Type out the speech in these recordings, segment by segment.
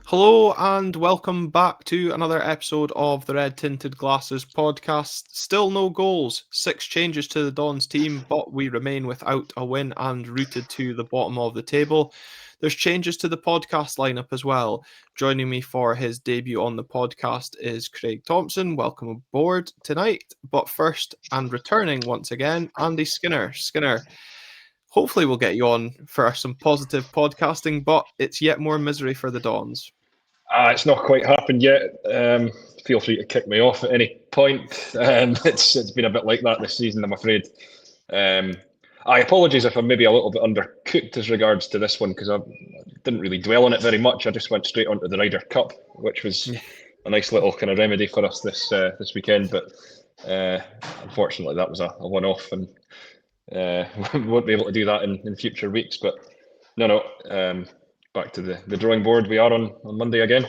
Hello and welcome back to another episode of the Red Tinted Glasses podcast. Still no goals, 6 changes to the Dons team, but we remain without a win and rooted to the bottom of the table. There's changes to the podcast lineup as well. Joining me for his debut on the podcast is Craig Thompson. Welcome aboard tonight. But first, and returning once again, Andy Skinner. Skinner, hopefully we'll get you on for some positive podcasting, but it's yet more misery for the Dons. It's not quite happened yet. Feel free to kick me off at any point. It's been a bit like that this season, I'm afraid. I apologise if I'm maybe a little bit undercooked as regards to this one because I didn't really dwell on it very much. I just went straight onto the Ryder Cup, which was a nice little kind of remedy for us this weekend. But unfortunately, that was a one-off, and we won't be able to do that in future weeks. But no. Back to the drawing board we are on Monday again.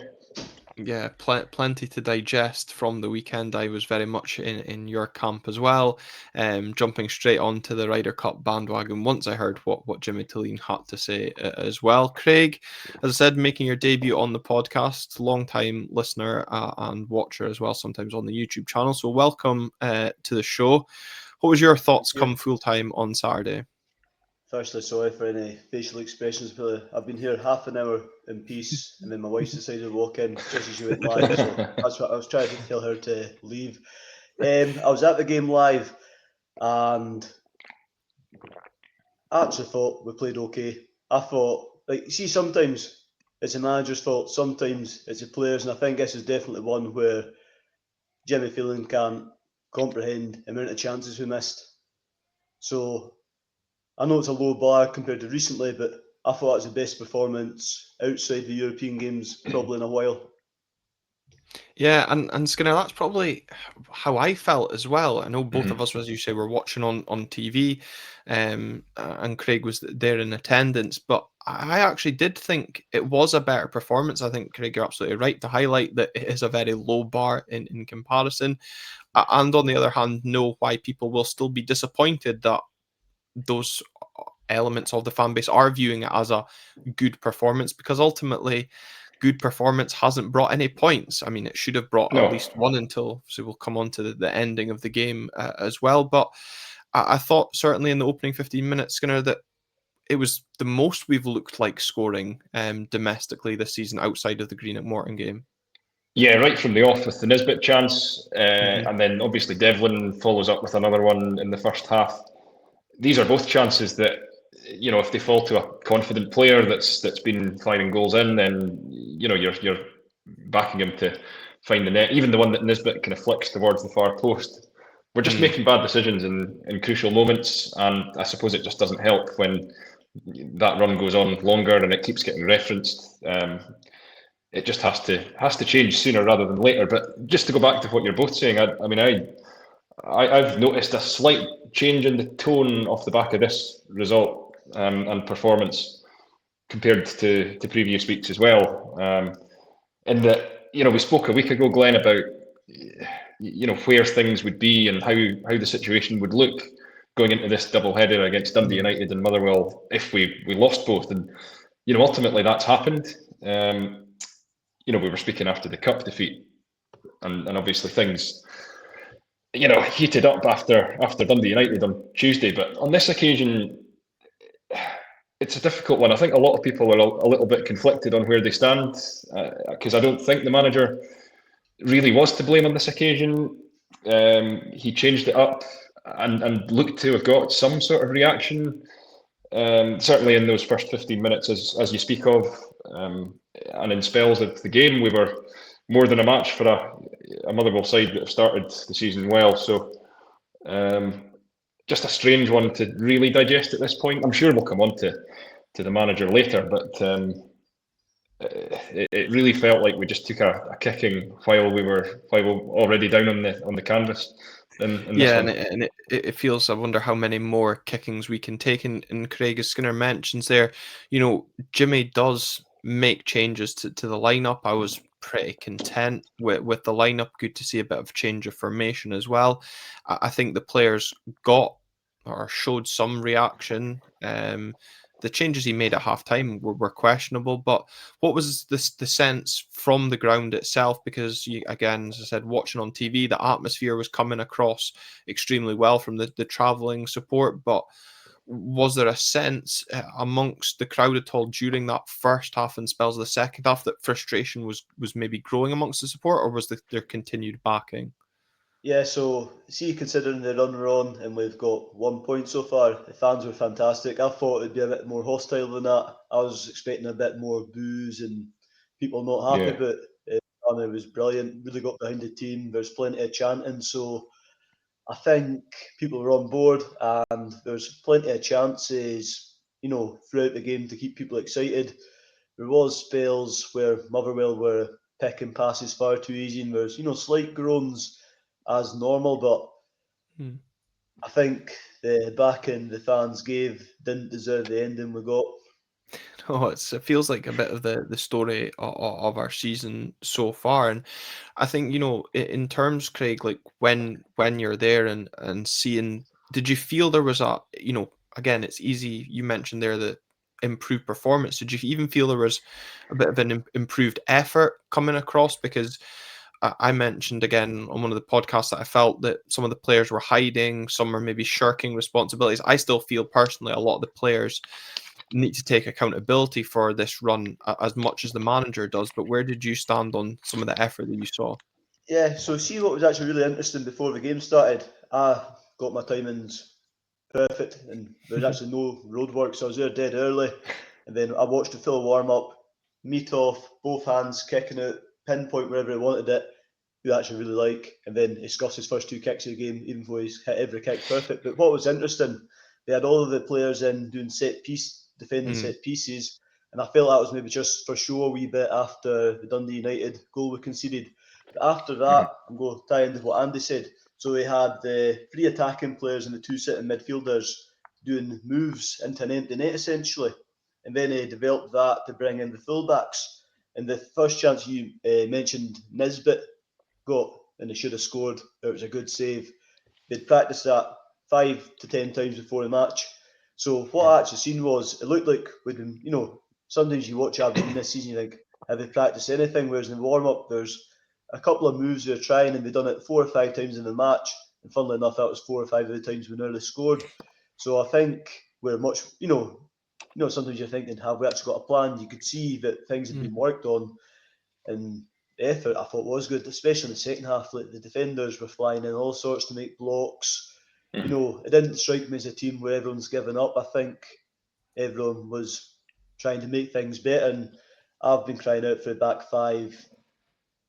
Yeah, plenty to digest from the weekend. I was very much in your camp as well, jumping straight onto the Ryder Cup bandwagon once I heard what Jimmy Thelin had to say as well. Craig, as I said, making your debut on the podcast, long-time listener and watcher as well, sometimes on the YouTube channel. So welcome to the show. What was your thoughts come full-time on Saturday? Firstly, sorry for any facial expressions. I've been here half an hour in peace, and then my wife decided to walk in just as you went live. So that's what I was trying to tell her to leave. I was at the game live, and I actually thought we played okay. I thought, sometimes it's a manager's fault, sometimes it's the players, and I think this is definitely one where Jimmy Thelin can't comprehend the amount of chances we missed. So I know it's a low bar compared to recently, but I thought it was the best performance outside the European games probably in a while. Yeah, and Skinner, that's probably how I felt as well. I know both of us, as you say, were watching on TV, and Craig was there in attendance. But I actually did think it was a better performance. I think, Craig, you're absolutely right to highlight that it is a very low bar in comparison. And on the other hand, know why people will still be disappointed that those elements of the fan base are viewing it as a good performance, because ultimately good performance hasn't brought any points. I mean, it should have brought at least one until, so we'll come on to the ending of the game as well. But I thought certainly in the opening 15 minutes, Skinner, that it was the most we've looked like scoring domestically this season outside of the Green at Morton game. Yeah, right from the off with the Nisbet chance, and then obviously Devlin follows up with another one in the first half. These are both chances that, if they fall to a confident player that's been firing goals in, then you're backing him to find the net. Even the one that Nisbet kind of flicks towards the far post. We're just making bad decisions in crucial moments, and I suppose it just doesn't help when that run goes on longer and it keeps getting referenced. It just has to change sooner rather than later. But just to go back to what you're both saying, I've noticed a slight change in the tone off the back of this result and performance compared to previous weeks as well. In that, we spoke a week ago, Glenn, about where things would be and how the situation would look going into this double header against Dundee United and Motherwell if we lost both. And ultimately that's happened. We were speaking after the cup defeat, and obviously things heated up after Dundee United on Tuesday. But on this occasion, it's a difficult one. I think a lot of people are a little bit conflicted on where they stand, because I don't think the manager really was to blame on this occasion. He changed it up and looked to have got some sort of reaction, certainly in those first 15 minutes, as you speak of, and in spells of the game, we were more than a match for a Motherwell side that have started the season well. So just a strange one to really digest at this point. I'm sure we'll come on to the manager later, but it really felt like we just took a kicking while we were already down on the canvas. And it feels, I wonder how many more kickings we can take. And Craig, as Skinner mentions there, Jimmy does make changes to the lineup. I was pretty content with the lineup. Good to see a bit of change of formation as well. I think the players got or showed some reaction the changes he made at half-time were questionable, but what was the sense from the ground itself? Because, again, as I said, watching on TV, the atmosphere was coming across extremely well from the travelling support, but was there a sense amongst the crowd at all during that first half and spells of the second half that frustration was maybe growing amongst the support, or was there continued backing? Yeah, so see, considering the run we're on and we've got 1 point so far, the fans were fantastic. I thought it'd be a bit more hostile than that. I was expecting a bit more boos and people not happy, but it was brilliant. Really got behind the team. There's plenty of chanting, so I think people were on board, and there's plenty of chances, throughout the game to keep people excited. There was spells where Motherwell were picking passes far too easy, and there's slight groans as normal, but I think the backing the fans gave didn't deserve the ending we got. Oh, it feels like a bit of the story of our season so far, and I think in terms, Craig, like when you're there and seeing, did you feel there was again, it's easy. You mentioned there the improved performance. Did you even feel there was a bit of an improved effort coming across? Because I mentioned again on one of the podcasts that I felt that some of the players were hiding, some were maybe shirking responsibilities. I still feel personally a lot of the players need to take accountability for this run as much as the manager does. But where did you stand on some of the effort that you saw? Yeah, so see what was actually really interesting before the game started. I got my timings perfect, and there was actually no roadwork, so I was there dead early. And then I watched the full warm up, meet off, both hands kicking it, pinpoint wherever he wanted it, who I actually really like. And then he scores his first 2 kicks of the game, even though he's hit every kick perfect. But what was interesting, they had all of the players in doing defending set pieces, and I felt that was maybe just for show a wee bit after the Dundee United goal we conceded. But after that, I'm going to tie into what Andy said. So we had the 3 attacking players and the 2 sitting midfielders doing moves into an empty net essentially, and then he developed that to bring in the fullbacks. And the first chance you mentioned, Nisbet got, and they should have scored. It was a good save. They'd practiced that 5 to 10 times before the match. So what I actually seen was, it looked like we'd been, sometimes you watch Aberdeen this season, you think, have they practiced anything? Whereas in the warm-up, there's a couple of moves they're trying, and they've done it 4 or 5 times in the match. And funnily enough, that was 4 or 5 of the times we nearly scored. So I think we're much, sometimes you're thinking, have we actually got a plan? You could see that things have been worked on, and the effort I thought was good, especially in the second half. Like the defenders were flying in all sorts to make blocks. It didn't strike me as a team where everyone's given up. I think everyone was trying to make things better, and I've been crying out for a back 5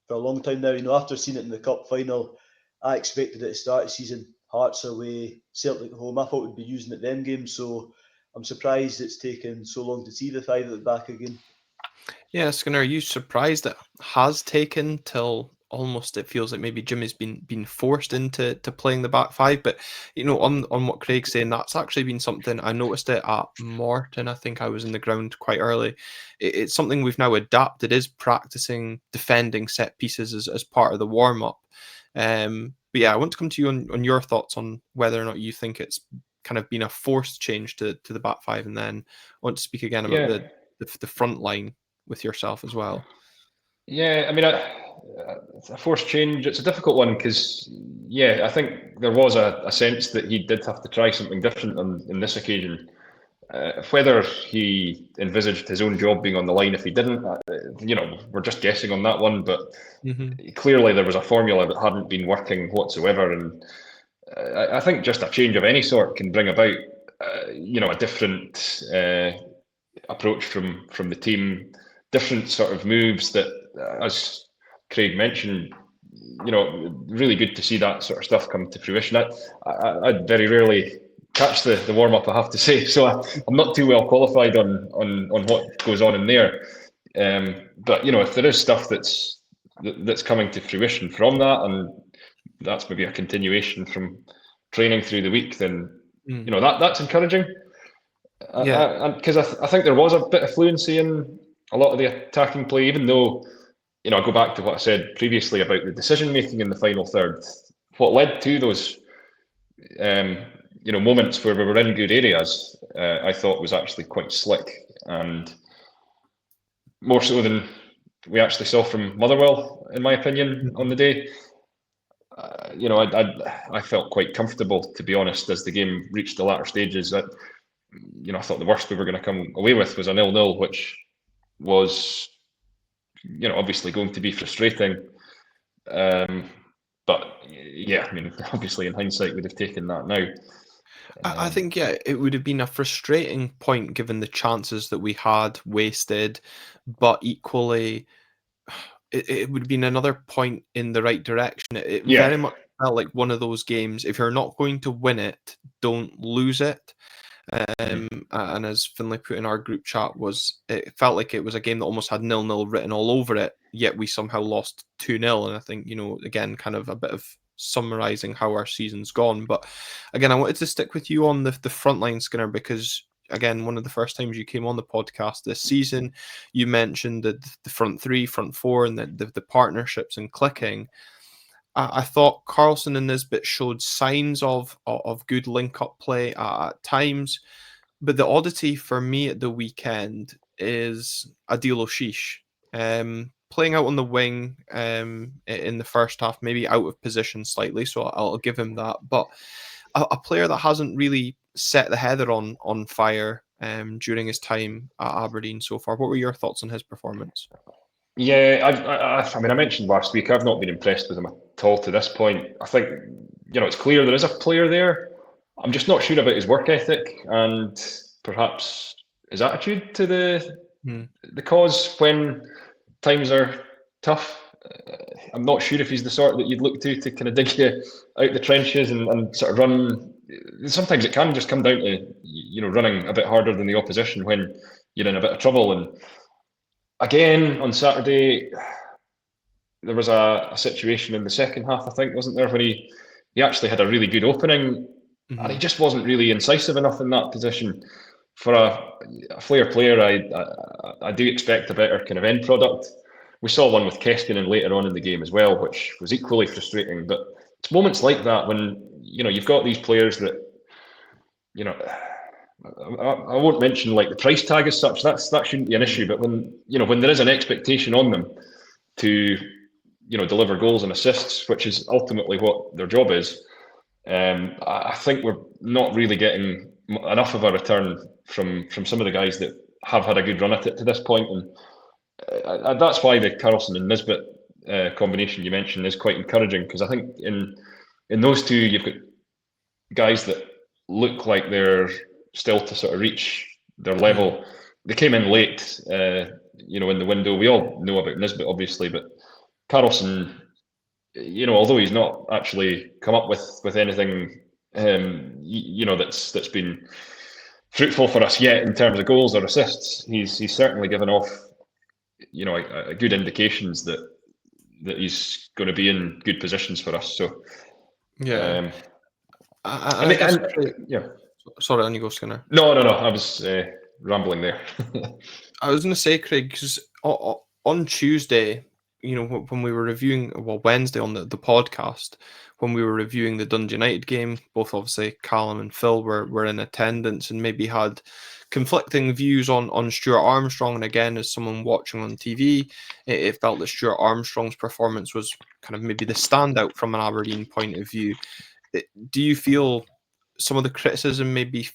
for a long time now. After seeing it in the cup final, I expected it to start the season. Hearts away, Celtic at home. I thought we'd be using it them games, so I'm surprised it's taken so long to see the 5 at the back again. Yeah, Skinner, are you surprised it has taken till almost it feels like maybe Jimmy's been forced into playing the back 5? But on what Craig's saying, that's actually been something I noticed it at Morton. I think I was in the ground quite early. It's something we've now adapted, is practicing defending set pieces as part of the warm up. But yeah, I want to come to you on your thoughts on whether or not you think it's kind of been a forced change to the back 5, and then I want to speak again about the front line with yourself as well. Yeah, I mean, it's a forced change. It's a difficult one because, I think there was a sense that he did have to try something different on this occasion. Whether he envisaged his own job being on the line if he didn't, we're just guessing on that one. But clearly there was a formula that hadn't been working whatsoever. And I think just a change of any sort can bring about, a different approach from the team, different sort of moves that, as Craig mentioned, really good to see that sort of stuff come to fruition. I very rarely catch the warm-up, I have to say, so I'm not too well qualified on what goes on in there. But if there is stuff that's coming to fruition from that, and that's maybe a continuation from training through the week, then that's encouraging. Because I think there was a bit of fluency in a lot of the attacking play, even though, I go back to what I said previously about the decision making in the final third. What led to those moments where we were in good areas, I thought was actually quite slick, and more so than we actually saw from Motherwell, in my opinion, on the day. I felt quite comfortable, to be honest, as the game reached the latter stages. That I thought the worst we were going to come away with was a 0-0, which was obviously going to be frustrating. But yeah, I mean, obviously in hindsight, we'd have taken that now. I think, yeah, it would have been a frustrating point given the chances that we had wasted, but equally, it would have been another point in the right direction. It Yeah. very much felt like one of those games. If you're not going to win it, don't lose it. And as Finlay put in our group chat, it felt like it was a game that almost had 0-0 written all over it, yet we somehow lost 2-0. And I think, again, kind of a bit of summarising how our season's gone. But again, I wanted to stick with you on the front line, Skinner, because again, one of the first times you came on the podcast this season, you mentioned the front three, front four, and the partnerships and clicking. I thought Carlson and Nisbet showed signs of good link-up play at times, but the oddity for me at the weekend is Adil Oshish. Playing out on the wing in the first half, maybe out of position slightly, so I'll give him that. But a player that hasn't really set the header on fire during his time at Aberdeen so far. What were your thoughts on his performance? Yeah, I mean, I mentioned last week, I've not been impressed with him at all to this point. I think, it's clear there is a player there. I'm just not sure about his work ethic and perhaps his attitude to the cause when times are tough. I'm not sure if he's the sort that you'd look to kind of dig you out the trenches and sort of run. Sometimes it can just come down to, running a bit harder than the opposition when you're in a bit of trouble. And again, on Saturday, there was a situation in the second half, I think, wasn't there, when he actually had a really good opening, and he just wasn't really incisive enough in that position. For a Flair player, I do expect a better kind of end product. We saw one with Keskinen later on in the game as well, which was equally frustrating. But it's moments like that when you've got these players that I won't mention like the price tag as such. That shouldn't be an issue. But when there is an expectation on them to deliver goals and assists, which is ultimately what their job is, I think we're not really getting enough of a return from some of the guys that have had a good run at it to this point. And that's why the Carlson and Nisbet combination you mentioned is quite encouraging, because I think in those two you've got guys that look like they're still to sort of reach their level. They came in late, in the window. We all know about Nisbet, obviously, but Carlson, although he's not actually come up with anything, that's been fruitful for us yet in terms of goals or assists, he's certainly given off, a good indications that he's going to be in good positions for us. So, yeah. Yeah. Sorry, on you go, Skinner. No. I was rambling there. I was going to say, Craig, because on Tuesday, when we were reviewing, Wednesday on the podcast, when we were reviewing the Dundee United game, both obviously Callum and Phil were in attendance and maybe had conflicting views on Stuart Armstrong. And again, as someone watching on TV, it felt that Stuart Armstrong's performance was kind of maybe the standout from an Aberdeen point of view. Do you feel some of the criticism maybe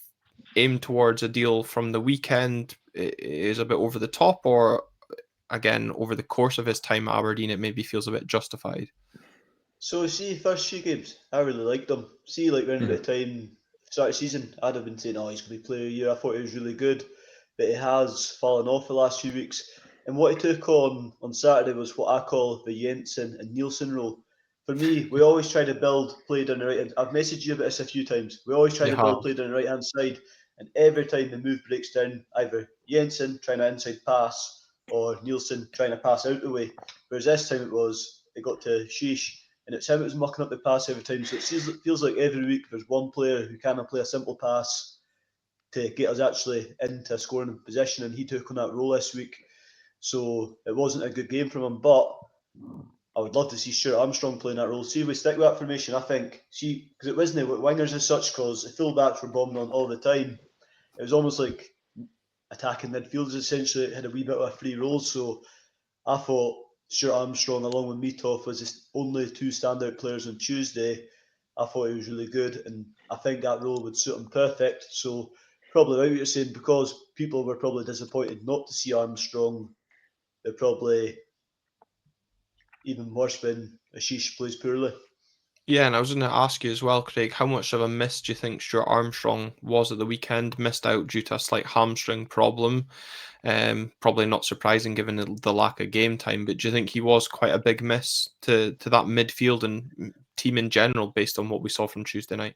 aimed towards a deal from the weekend is a bit over the top, or again, over the course of his time at Aberdeen, it maybe feels a bit justified? So, see, first few games, I really liked him. See, like, around about the time, start of season, I'd have been saying, oh, he's going to be player of the year. I thought he was really good, but he has fallen off the last few weeks. And what he took on Saturday was what I call the Jensen and Nielsen role. For me, we always try to build play down the right hand. I've messaged you about this a few times. We always try to build play down the right hand side, and every time the move breaks down, either Jensen trying an inside pass or Nielsen trying to pass out the way. Whereas this time it got to Sheesh, and it's him that was mucking up the pass every time. So it feels like every week there's one player who can play a simple pass to get us actually into a scoring position, and he took on that role this week. So it wasn't a good game from him, but I would love to see Stuart Armstrong playing that role. See, if we stick with that formation, I think, because it wasn't with wingers as such, because the full-backs were bombing on all the time. It was almost like attacking midfielders essentially had a wee bit of a free role. So I thought Stuart Armstrong, along with Mitov, was the only two standout players on Tuesday. I thought he was really good, and I think that role would suit him perfect. So probably like what you're saying, because people were probably disappointed not to see Armstrong, they're probably even worse when Ashish plays poorly. Yeah, and I was going to ask you as well, Craig, how much of a miss do you think Stuart Armstrong was at the weekend? Missed out due to a slight hamstring problem. Probably not surprising given the lack of game time, but do you think he was quite a big miss to that midfield and team in general based on what we saw from Tuesday night?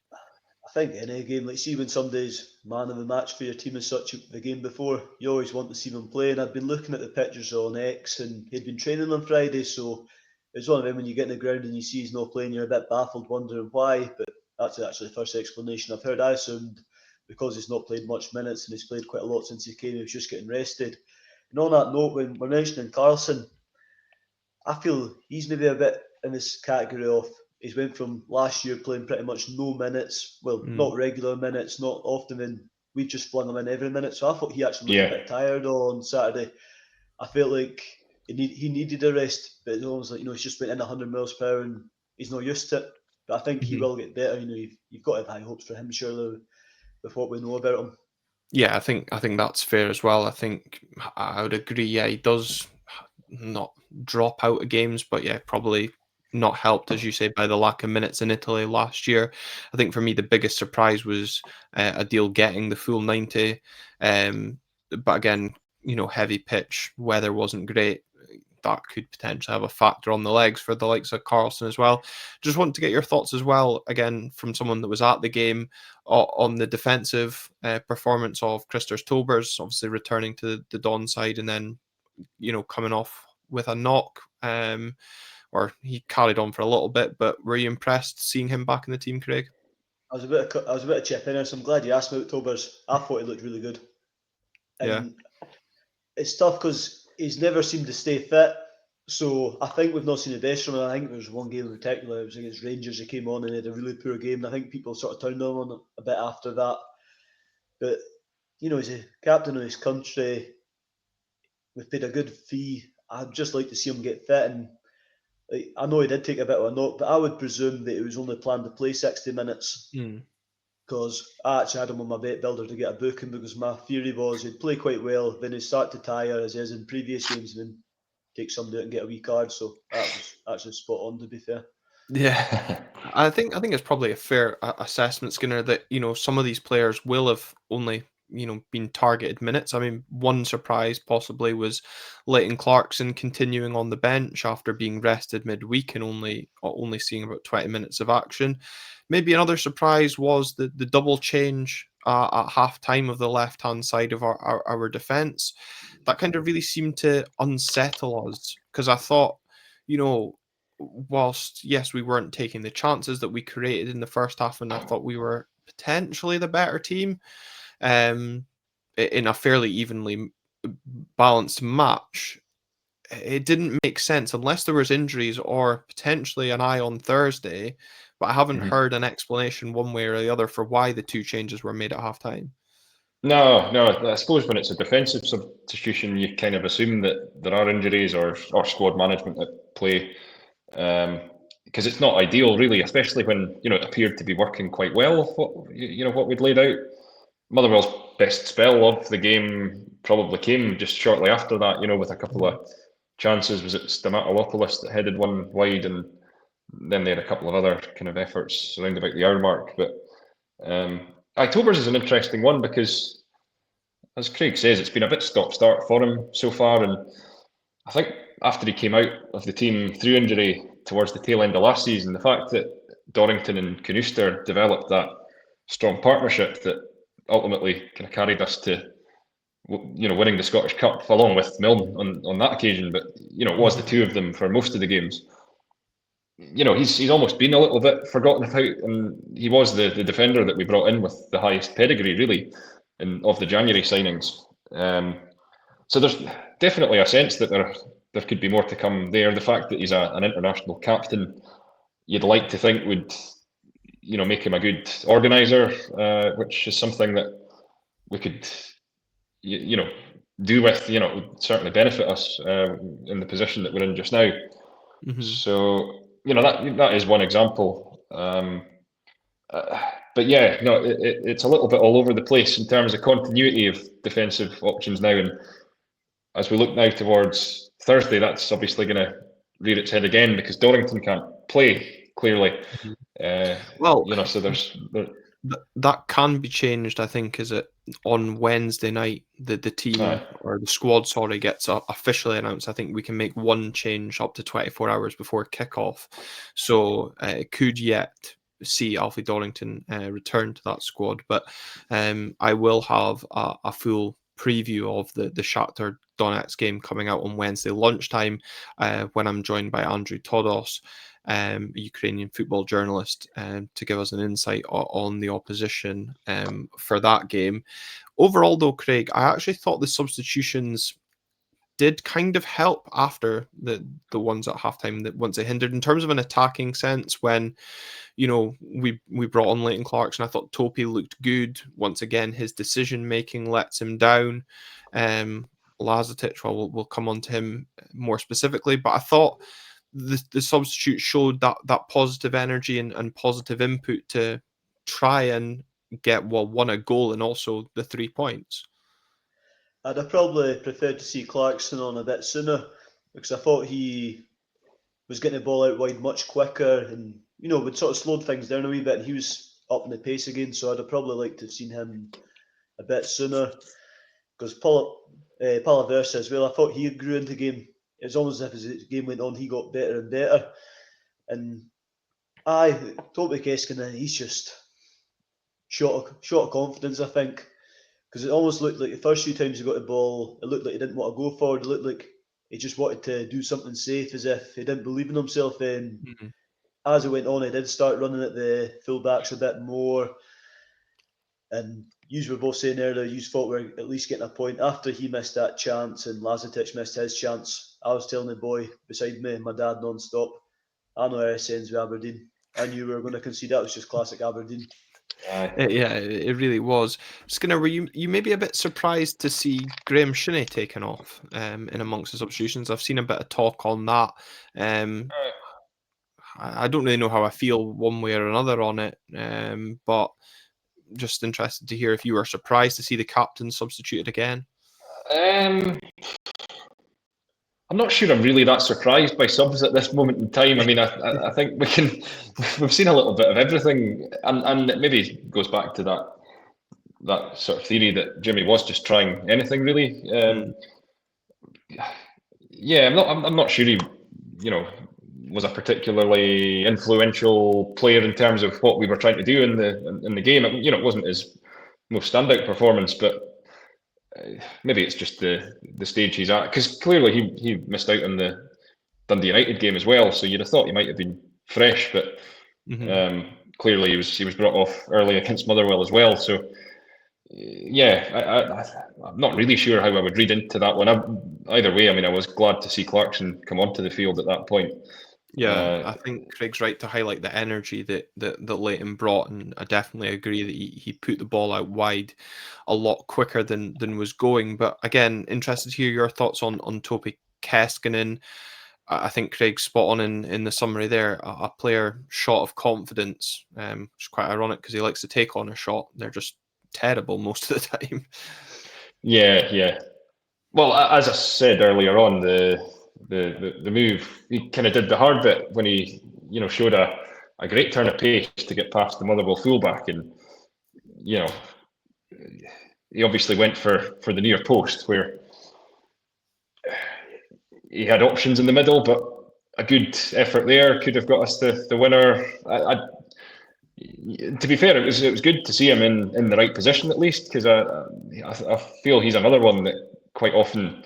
I think in any game, like see when somebody's man of the match for your team as such the game before, you always want to see them play. And I've been looking at the pictures on X, and he'd been training on Friday, so it's one of them when you get in the ground and you see he's not playing, you're a bit baffled, wondering why. But that's actually the first explanation I've heard. I assumed because he's not played much minutes and he's played quite a lot since he came, he was just getting rested. And on that note, when we're mentioning Carlson, I feel he's maybe a bit in this category of he's went from last year playing pretty much no minutes, well, not regular minutes, not often, and we've just flung him in every minute. So I thought he actually looked a bit tired on Saturday. I felt like he needed a rest, but it's almost like, he's just went in 100 miles per hour and he's not used to it. But I think he will get better. You've got to have high hopes for him, surely, with what we know about him. Yeah, I think that's fair as well. I think I would agree. Yeah, he does not drop out of games, but yeah, probably not helped, as you say, by the lack of minutes in Italy last year. I think for me, the biggest surprise was Adil getting the full 90. But again, heavy pitch, weather wasn't great. That could potentially have a factor on the legs for the likes of Carlson as well. Just want to get your thoughts as well, again, from someone that was at the game, on the defensive performance of Christers Tobers, obviously returning to the Don side and then, coming off with a knock. Or he carried on for a little bit, but were you impressed seeing him back in the team, Craig? I was a bit of chip in there, so I'm glad you asked me about Tobers. I thought he looked really good. And it's tough because he's never seemed to stay fit. So I think we've not seen the best from him. I think there was one game in particular, it was against Rangers, he came on and he had a really poor game. And I think people sort of turned on him a bit after that. But, he's a captain of his country. We've paid a good fee. I'd just like to see him get fit. And I know he did take a bit of a knock, but I would presume that he was only planned to play 60 minutes. Because I actually had him on my bet builder to get a booking, because my theory was he'd play quite well, then he'd start to tire as he is in previous games, and then take somebody out and get a wee card. So that was actually spot on, to be fair. Yeah, I think it's probably a fair assessment, Skinner, that some of these players will have only been targeted minutes. I mean, one surprise possibly was Leighton Clarkson continuing on the bench after being rested midweek and only seeing about 20 minutes of action. Maybe another surprise was the double change at half time of the left hand side of our defence. That kind of really seemed to unsettle us, because I thought, whilst yes, we weren't taking the chances that we created in the first half, and I thought we were potentially the better team in a fairly evenly balanced match, it didn't make sense unless there was injuries or potentially an eye on Thursday. But I haven't heard an explanation one way or the other for why the two changes were made at half time. No. I suppose when it's a defensive substitution, you kind of assume that there are injuries or squad management at play, because it's not ideal, really, especially when it appeared to be working quite well. What we'd laid out. Motherwell's best spell of the game probably came just shortly after that. with a couple of chances. Was it Stamatolopoulos that headed one wide, and then they had a couple of other kind of efforts around about the hour mark. But Tobers is an interesting one because, as Craig says, it's been a bit stop-start for him so far. And I think after he came out of the team through injury towards the tail end of last season, the fact that Dorrington and Canuster developed that strong partnership that ultimately kind of carried us to winning the Scottish Cup along with Milne on that occasion, but it was the two of them for most of the games. He's almost been a little bit forgotten about, and he was the defender that we brought in with the highest pedigree, really, of the January signings. So there's definitely a sense that there could be more to come there. The fact that he's an international captain, you'd like to think would, make him a good organizer, which is something that we could, do with, would certainly benefit us in the position that we're in just now. Mm-hmm. So, that is one example. But yeah, no, it's a little bit all over the place in terms of continuity of defensive options now. And as we look now towards Thursday, that's obviously going to rear its head again because Dorrington can't play, clearly. Well, so there's... That can be changed, I think, is it on Wednesday night the team or the squad, gets officially announced. I think we can make one change up to 24 hours before kickoff. So it could yet see Alfie Dorrington return to that squad. But I will have a full preview of the Shakhtar Donetsk game coming out on Wednesday lunchtime when I'm joined by Andrew Todos, a Ukrainian football journalist, to give us an insight on the opposition for that game. Overall, though, Craig, I actually thought the substitutions did kind of help after the ones at halftime that once they hindered in terms of an attacking sense. When we brought on Leighton Clarkson, I thought Topi looked good. Once again, his decision making lets him down. Lazetic, well, we'll come on to him more specifically, but I thought the substitute showed that positive energy and positive input to try and get one a goal and also the 3 points. I'd have probably preferred to see Clarkson on a bit sooner because I thought he was getting the ball out wide much quicker and would sort of slowed things down a wee bit, and he was up in the pace again. So I'd have probably liked to have seen him a bit sooner because Palaversa as well, I thought he grew into the game. It was almost as if as the game went on, he got better and better. And Topi Keskinen, he's just short of confidence, I think. Because it almost looked like the first few times he got the ball, it looked like he didn't want to go forward. It looked like he just wanted to do something safe, as if he didn't believe in himself. And as it went on, he did start running at the full-backs a bit more. And you were both saying earlier, you thought we were at least getting a point. After he missed that chance and Lazetic missed his chance, I was telling the boy beside me, my dad non-stop, I know how it ends with Aberdeen. I knew we were going to concede. That was just classic Aberdeen. Yeah, it really was. Skinner, were you maybe a bit surprised to see Graham Shinney taken off in amongst the substitutions? I've seen a bit of talk on that. I don't really know how I feel one way or another on it, but just interested to hear if you were surprised to see the captain substituted again. I'm not sure I'm really that surprised by subs at this moment in time. I mean, I think we've seen a little bit of everything, and it maybe goes back to that sort of theory that Jimmy was just trying anything really. Yeah, I'm not sure he, was a particularly influential player in terms of what we were trying to do in the game. It wasn't his most standout performance, but maybe it's just the stage he's at, because clearly he missed out on the Dundee United game as well, so you'd have thought he might have been fresh, but clearly he was brought off early against Motherwell as well. So yeah, I'm not really sure how I would read into that one. Either way, I mean, I was glad to see Clarkson come onto the field at that point. Yeah, I think Craig's right to highlight the energy that Leighton brought, and I definitely agree that he put the ball out wide a lot quicker than was going. But again, interested to hear your thoughts on Topi Keskinen. I think Craig's spot on in the summary there. A player short of confidence, which is quite ironic because he likes to take on a shot. They're just terrible most of the time. Yeah. Well, as I said earlier on, the move, he kind of did the hard bit when he showed a great turn of pace to get past the Motherwell fullback, and he obviously went for the near post where he had options in the middle, but a good effort there could have got us the winner. To be fair, it was good to see him in the right position at least, because I feel he's another one that quite often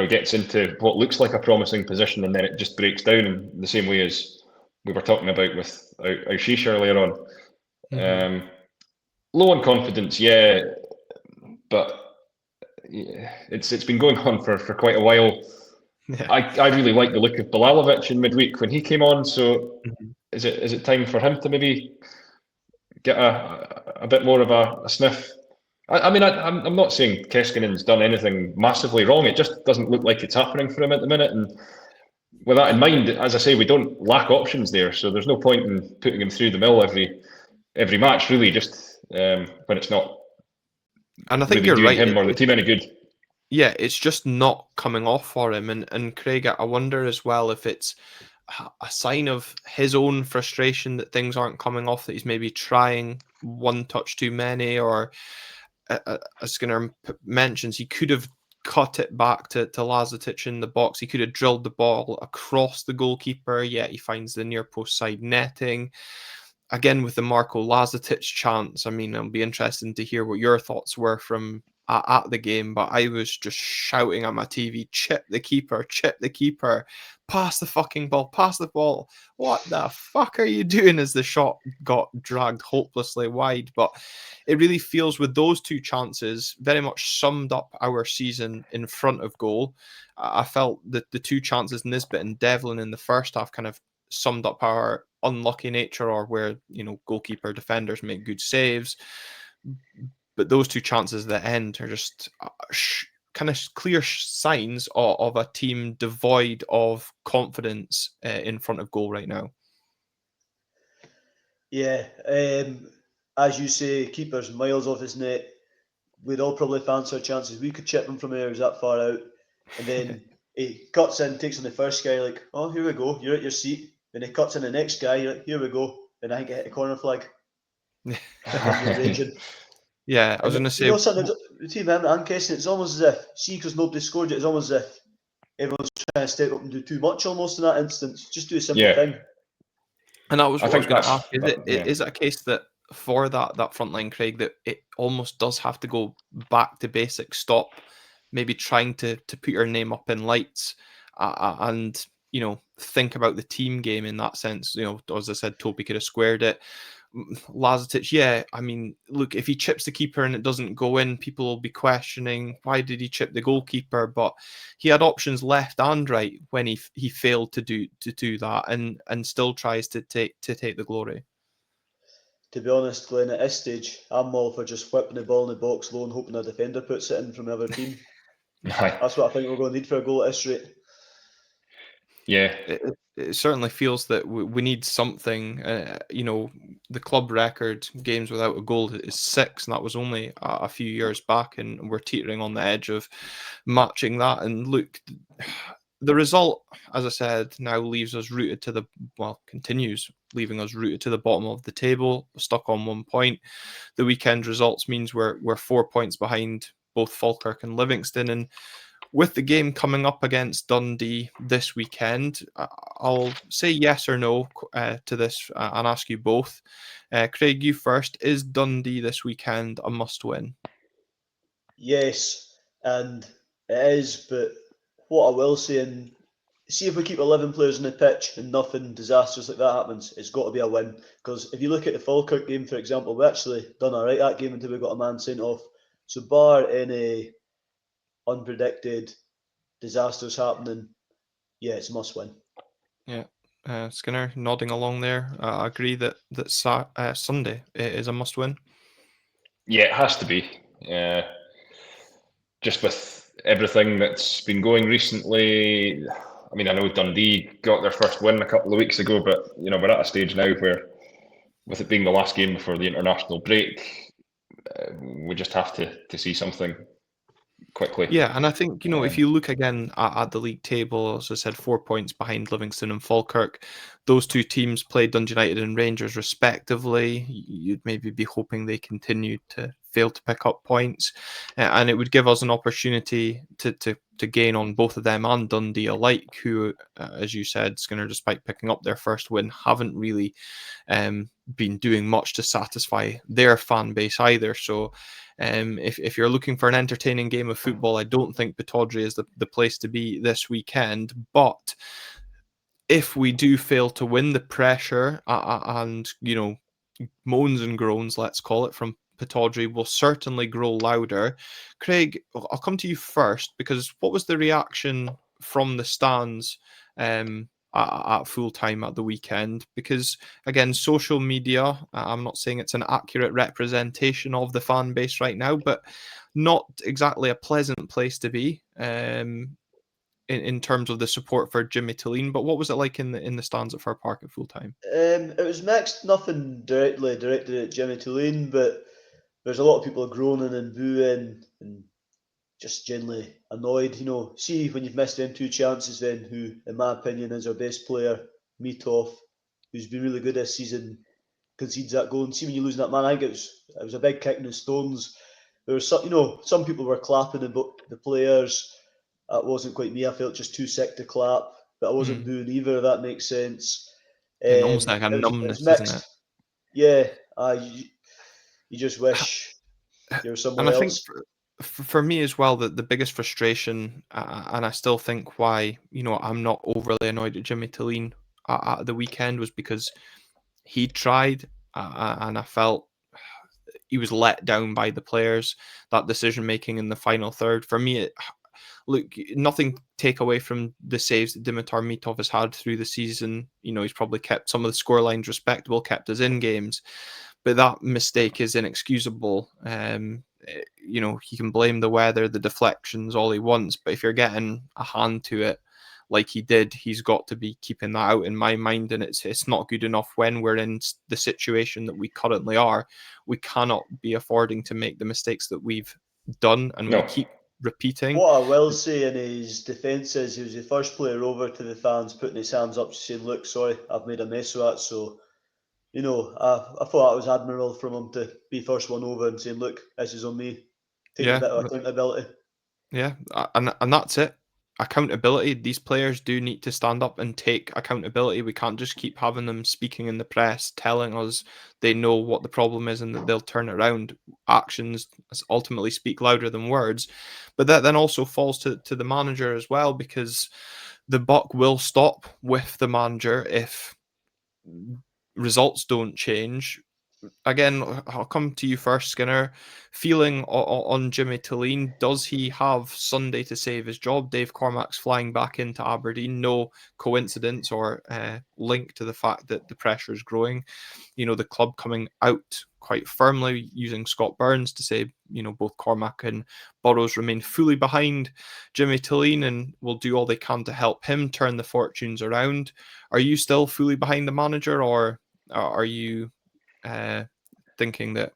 gets into what looks like a promising position and then it just breaks down in the same way as we were talking about with Ashish earlier on. Low on confidence, yeah, but it's been going on for quite a while. Yeah. I really like the look of Bilalovic in midweek when he came on. So is it time for him to maybe get a bit more of a sniff? I mean, I'm not saying Keskinen's done anything massively wrong. It just doesn't look like it's happening for him at the minute. And with that in mind, as I say, we don't lack options there. So there's no point in putting him through the mill every match, really, just when it's not And I think really you're doing right. him or the team any good. Yeah, it's just not coming off for him. And Craig, I wonder as well if it's a sign of his own frustration that things aren't coming off, that he's maybe trying one touch too many, or as Skinner mentions, he could have cut it back to Lazetic in the box. He could have drilled the ball across the goalkeeper, yet he finds the near post side netting. Again, with the Marko Lazetic chance, I mean, it'll be interesting to hear what your thoughts were from at the game, but I was just shouting at my TV, chip the keeper, pass the fucking ball, pass the ball. What the fuck are you doing as the shot got dragged hopelessly wide? But it really feels with those two chances very much summed up our season in front of goal. I felt that the two chances, Nisbet and Devlin in the first half, kind of summed up our unlucky nature, or where, you know, goalkeeper defenders make good saves. But those two chances at the end are just kind of clear signs of a team devoid of confidence in front of goal right now. Yeah, as you say, keeper's miles off his net. We'd all probably fancy our chances. We could chip him from areas that far out. And then he cuts in, takes on the first guy, like, oh, here we go, you're at your seat. Then he cuts in the next guy, you're like, here we go. Then I think I hit a corner flag. And then you're raging. Yeah, I was going to say, something, the team I'm guessing it's almost as if, see, because nobody scored it, it's almost as if everyone's trying to step up and do too much almost in that instance. Just do a simple thing. And that was what I was going to ask. Yeah. Is it a case that for that front line, Craig, that it almost does have to go back to basics, stop maybe trying to put your name up in lights, and, you know, think about the team game in that sense? You know, as I said, Topi could have squared it. Lazetic, yeah, I mean, look, if he chips the keeper and it doesn't go in, people will be questioning, why did he chip the goalkeeper? But he had options left and right when he failed to do that, and still tries to take the glory. To be honest, Glenn, at this stage, I'm all for just whipping the ball in the box low and hoping a defender puts it in from the other team. That's what I think we're going to need for a goal at this rate. Yeah. It certainly feels that we need something. You know, the club record games without a goal is 6, and that was only a few years back, and we're teetering on the edge of matching that. And look, the result, as I said, now leaves us rooted to continues leaving us rooted to the bottom of the table, stuck on 1 point. The weekend results means we're 4 points behind both Falkirk and Livingston, and with the game coming up against Dundee this weekend, I'll say yes or no to this and ask you both. Craig, you first. Is Dundee this weekend a must-win? Yes, and it is, but what I will say, and see if we keep 11 players on the pitch and nothing disastrous like that happens, it's got to be a win. Because if you look at the Falkirk game, for example, we actually done all right that game until we got a man sent off. So bar any unpredicted disasters happening, yeah, it's a must win. Yeah. Skinner nodding along there. I agree that Sunday is a must win. Yeah, it has to be. Just with everything that's been going recently, I mean, I know Dundee got their first win a couple of weeks ago, but, you know, we're at a stage now where, with it being the last game before the international break, we just have to see something quickly. Yeah, and I think, you know, if you look again at the league table, as I said, 4 points behind Livingston and Falkirk. Those two teams played Dundee United and Rangers respectively. You'd maybe be hoping they continue to fail to pick up points, and it would give us an opportunity to gain on both of them and Dundee alike, who, as you said, Skinner, despite picking up their first win, haven't really been doing much to satisfy their fan base either. So if you're looking for an entertaining game of football, I don't think Pittodrie is the place to be this weekend. But if we do fail to win, the pressure and, you know, moans and groans, let's call it, from Pittodrie will certainly grow louder. Craig, I'll come to you first, because what was the reaction from the stands at full time at the weekend, because again, social media, I'm not saying it's an accurate representation of the fan base right now, but not exactly a pleasant place to be in terms of the support for Jimmy Thelin. But what was it like in the stands at Fir Park at full time? It was mixed, nothing directly directed at Jimmy Thelin, but there's a lot of people groaning and booing and just generally annoyed. See when you've missed them 2 chances, then who, in my opinion, is our best player, Mitov, who's been really good this season, concedes that goal. And see when you lose that man, I think it was a big kick in the stones. There was some people were clapping the players. That wasn't quite me. I felt just too sick to clap, but I wasn't booing either. If that makes sense. And almost like a It numbness, was mixed. isn't it? Yeah, you just wish you were somewhere And I think else. for me as well, the biggest frustration, and I still think why I'm not overly annoyed at Jimmy Thelin at the weekend, was because he tried, and I felt he was let down by the players. That decision making in the final third, for me, look, nothing take away from the saves that Dimitar Mitov has had through the season. He's probably kept some of the scorelines respectable, kept us in games, but that mistake is inexcusable. He can blame the weather, the deflections, all he wants, but if you're getting a hand to it like he did, he's got to be keeping that out in my mind, and it's not good enough when we're in the situation that we currently are. We cannot be affording to make the mistakes that we've done, and we keep repeating. What I will say in his defence is he was the first player over to the fans, putting his hands up, saying, "Look, sorry, I've made a mess of that." So, I thought that was admirable from him to be first one over and saying, "Look, this is on me," taking a bit of accountability. Yeah, and that's it. Accountability. These players do need to stand up and take accountability. We can't just keep having them speaking in the press, telling us they know what the problem is and that they'll turn it around. Actions ultimately speak louder than words. But that then also falls to the manager as well, because the buck will stop with the manager if results don't change. Again, I'll come to you first, Skinner. Feeling on Jimmy Thelin, does he have Sunday to save his job? Dave Cormack's flying back into Aberdeen. No coincidence or link to the fact that the pressure is growing. The club coming out quite firmly, using Scott Burns to say, both Cormack and Burrows remain fully behind Jimmy Thelin and will do all they can to help him turn the fortunes around. Are you still fully behind the manager, or are you thinking that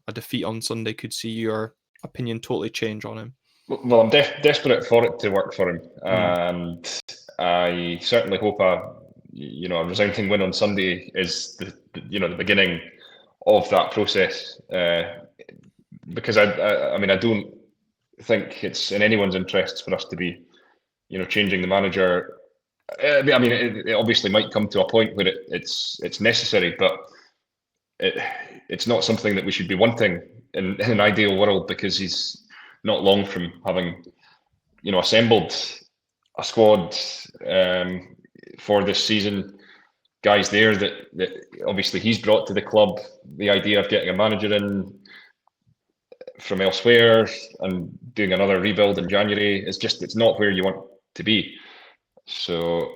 a defeat on Sunday could see your opinion totally change on him? Well, I'm desperate for it to work for him, and I certainly hope a resounding win on Sunday is the beginning of that process. Because I don't think it's in anyone's interests for us to be changing the manager. It obviously might come to a point where it's necessary, but it's not something that we should be wanting in an ideal world, because he's not long from having assembled a squad for this season, guys there that obviously he's brought to the club. The idea of getting a manager in from elsewhere and doing another rebuild in January is just, it's not where you want to be. So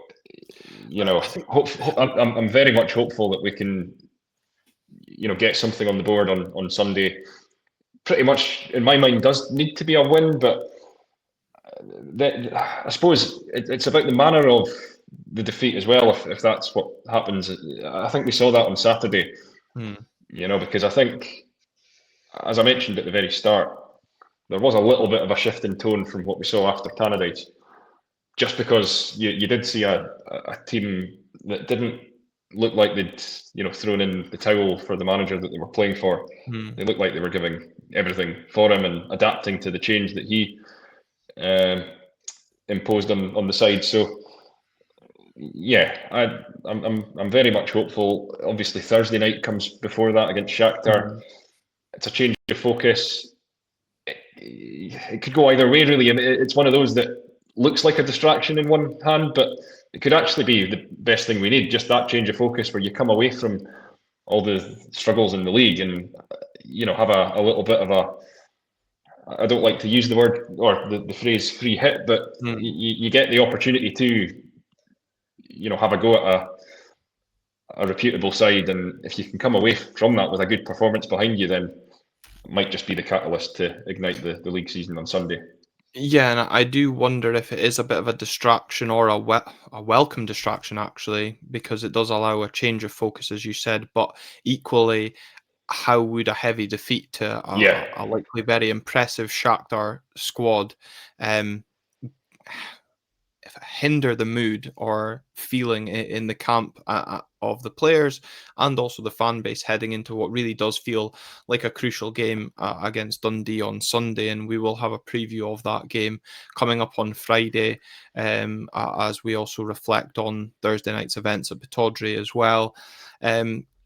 I'm very much hopeful that we can get something on the board on Sunday. Pretty much, in my mind, does need to be a win, but I suppose it's about the manner of the defeat as well, if that's what happens. I think we saw that on Saturday, because I think, as I mentioned at the very start, there was a little bit of a shift in tone from what we saw after Tannadice, just because you did see a team that didn't look like they'd thrown in the towel for the manager that they were playing for. They looked like they were giving everything for him and adapting to the change that he imposed on the side. So yeah, I'm very much hopeful. Obviously Thursday night comes before that against Shakhtar. It's a change of focus. It could go either way, really. I mean, it's one of those that looks like a distraction in one hand, but it could actually be the best thing we need, just that change of focus where you come away from all the struggles in the league and have a little bit of I don't like to use the word or the phrase free hit, but you get the opportunity to, have a go at a reputable side, and if you can come away from that with a good performance behind you, then it might just be the catalyst to ignite the league season on Sunday. Yeah, and I do wonder if it is a bit of a distraction or a welcome distraction, actually, because it does allow a change of focus, as you said. But equally, how would a heavy defeat to a likely very impressive Shakhtar squad um, hinder the mood or feeling in the camp of the players and also the fan base heading into what really does feel like a crucial game against Dundee on Sunday? And we will have a preview of that game coming up on Friday, as we also reflect on Thursday night's events at Pittodrie as well.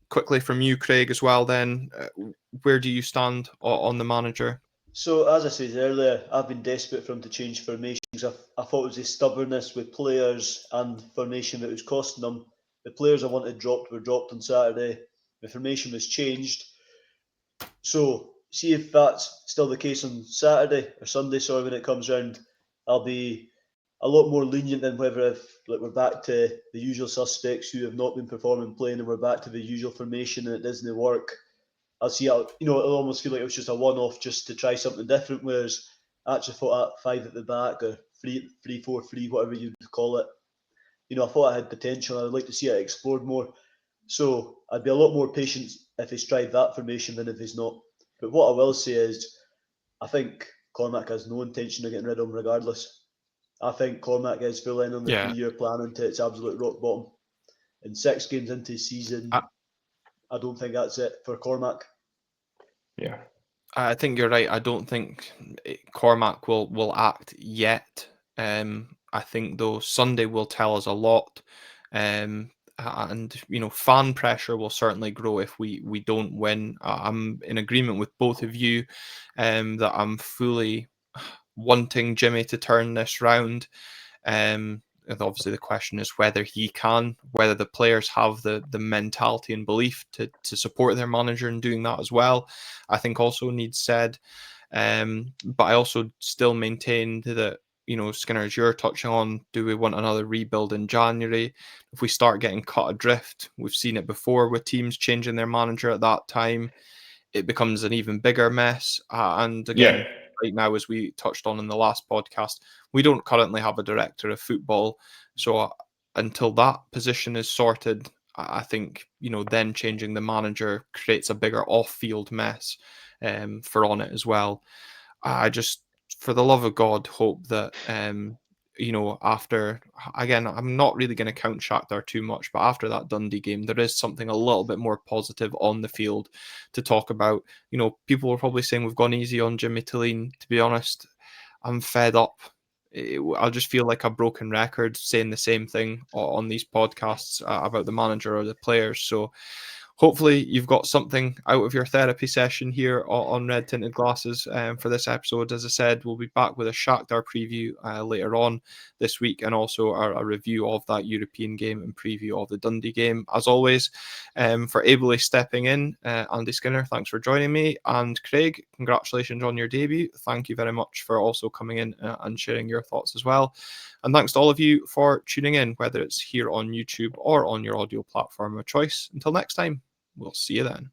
Quickly from you, Craig, as well then, where do you stand on the manager? So, as I said earlier, I've been desperate for him to change formations. I thought it was his stubbornness with players and formation that was costing them. The players I wanted dropped were dropped on Saturday. The formation was changed. So, see if that's still the case on Saturday or Sunday, sorry, when it comes round. I'll be a lot more lenient than whether if we're back to the usual suspects who have not been performing playing and we're back to the usual formation and it doesn't work. I'll see how, it'll almost feel like it was just a one-off just to try something different, whereas I actually thought that 5 at the back or 3-4-3, whatever you'd call it, I thought I had potential. I would like to see it explored more. So I'd be a lot more patient if he's tried that formation than if he's not. But what I will say is, I think Cormac has no intention of getting rid of him regardless. I think Cormac is full in on the 3-year plan until it's absolute rock bottom. And 6 games into the season, I don't think that's it for Cormac. Yeah. I think you're right. I don't think Cormac will act yet. I think though Sunday will tell us a lot, and fan pressure will certainly grow if we don't win. I'm in agreement with both of you, that I'm fully wanting Jimmy to turn this round. And obviously the question is whether he can, whether the players have the mentality and belief to support their manager in doing that as well. I think also needs said. But I also still maintain that, Skinner, as you're touching on, do we want another rebuild in January? If we start getting cut adrift, we've seen it before with teams changing their manager at that time, it becomes an even bigger mess. And again, right now, as we touched on in the last podcast, we don't currently have a director of football. So until that position is sorted, I think, then changing the manager creates a bigger off-field mess for on it as well. I just, for the love of God, hope that, after, again, I'm not really going to count Shakhtar too much, but after that Dundee game, there is something a little bit more positive on the field to talk about. People were probably saying we've gone easy on Jimmy Thelin. To be honest, I'm fed up. I'll just feel like a broken record saying the same thing on these podcasts about the manager or the players. So hopefully you've got something out of your therapy session here on Red Tinted Glasses for this episode. As I said, we'll be back with a Shakhtar preview later on this week, and also a review of that European game and preview of the Dundee game. As always, for ably stepping in, Andy Skinner, thanks for joining me. And Craig, congratulations on your debut. Thank you very much for also coming in and sharing your thoughts as well. And thanks to all of you for tuning in, whether it's here on YouTube or on your audio platform of choice. Until next time, we'll see you then.